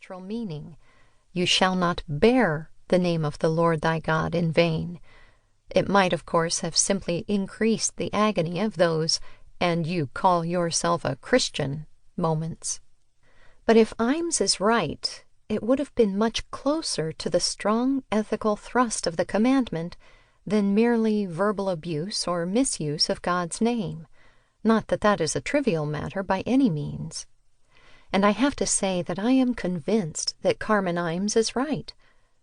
natural meaning. You shall not bear the name of the Lord thy God in vain. It might, of course, have simply increased the agony of those "and you call yourself a Christian" moments. But if Imes is right, it would have been much closer to the strong ethical thrust of the commandment than merely verbal abuse or misuse of God's name. Not that that is a trivial matter by any means. And I have to say that I am convinced that Carmen Imes is right.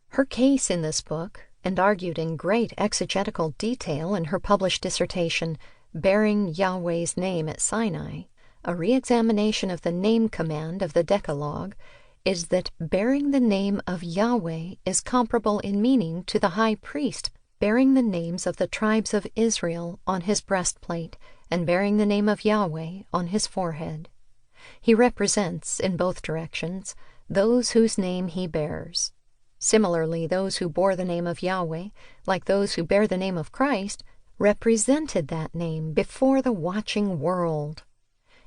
Her case in this book, and argued in great exegetical detail in her published dissertation, Bearing Yahweh's Name at Sinai, a re-examination of the name command of the Decalogue, is that bearing the name of Yahweh is comparable in meaning to the high priest bearing the names of the tribes of Israel on his breastplate and bearing the name of Yahweh on his forehead. He represents, in both directions, those whose name he bears. Similarly, those who bore the name of Yahweh, like those who bear the name of Christ, represented that name before the watching world.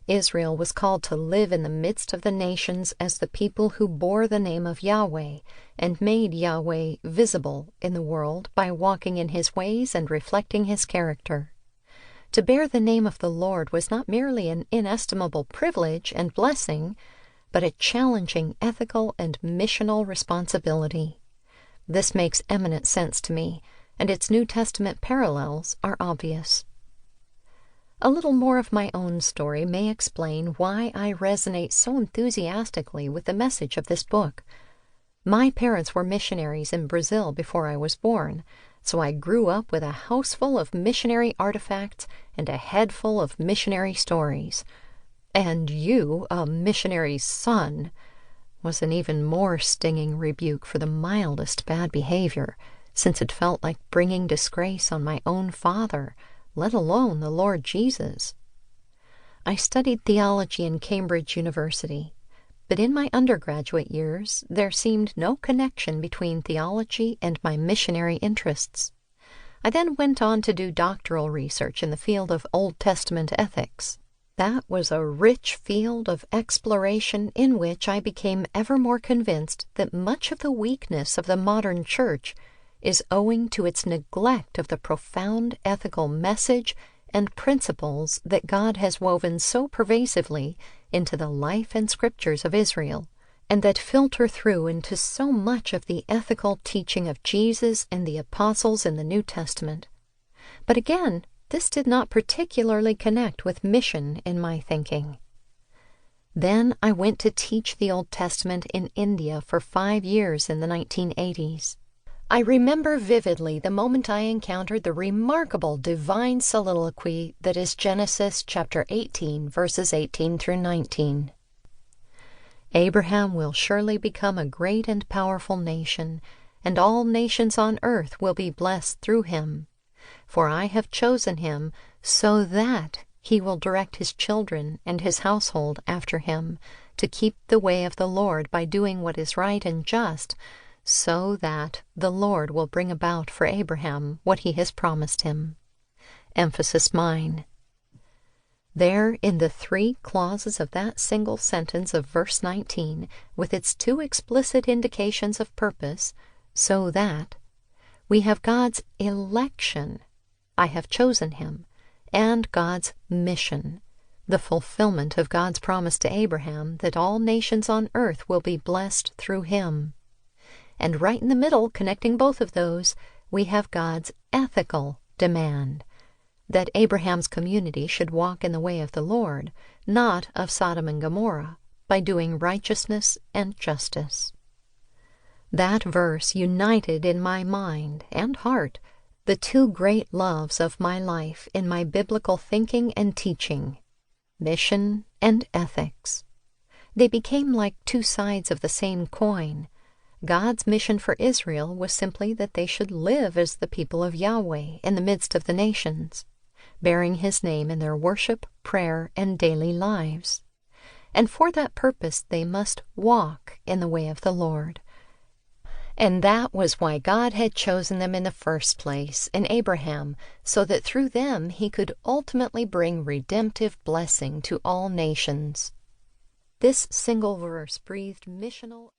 Israel was called to live in the midst of the nations as the people who bore the name of Yahweh and made Yahweh visible in the world by walking in his ways and reflecting his character. To bear the name of the Lord was not merely an inestimable privilege and blessing, but a challenging ethical and missional responsibility. This makes eminent sense to me, and its New Testament parallels are obvious. A little more of my own story may explain why I resonate so enthusiastically with the message of this book. My parents were missionaries in Brazil before I was born, so I grew up with a house full of missionary artifacts and a head full of missionary stories. "And you, a missionary's son," was an even more stinging rebuke for the mildest bad behavior, since it felt like bringing disgrace on my own father, let alone the Lord Jesus. I studied theology in Cambridge University, but in my undergraduate years there seemed no connection between theology and my missionary interests. I then went on to do doctoral research in the field of Old Testament ethics. That was a rich field of exploration in which I became ever more convinced that much of the weakness of the modern church is owing to its neglect of the profound ethical message and principles that God has woven so pervasively into the life and scriptures of Israel, and that filter through into so much of the ethical teaching of Jesus and the apostles in the New Testament. But again, this did not particularly connect with mission in my thinking. Then I went to teach the Old Testament in India for 5 years in the 1980s. I remember vividly the moment I encountered the remarkable divine soliloquy that is Genesis chapter 18, verses 18 through 19. Abraham will surely become a great and powerful nation, and all nations on earth will be blessed through him. For I have chosen him so that he will direct his children and his household after him to keep the way of the Lord by doing what is right and just, so that the Lord will bring about for Abraham what he has promised him. Emphasis mine. There, in the 3 clauses of that single sentence of verse 19, with its 2 explicit indications of purpose, so that, we have God's election, I have chosen him, and God's mission, the fulfillment of God's promise to Abraham that all nations on earth will be blessed through him. And right in the middle, connecting both of those, we have God's ethical demand, that Abraham's community should walk in the way of the Lord, not of Sodom and Gomorrah, by doing righteousness and justice. That verse united in my mind and heart the 2 great loves of my life in my biblical thinking and teaching, mission and ethics. They became like 2 sides of the same coin. God's mission for Israel was simply that they should live as the people of Yahweh in the midst of the nations, bearing his name in their worship, prayer, and daily lives. And for that purpose they must walk in the way of the Lord. And that was why God had chosen them in the first place, in Abraham, so that through them he could ultimately bring redemptive blessing to all nations. This single verse breathed missional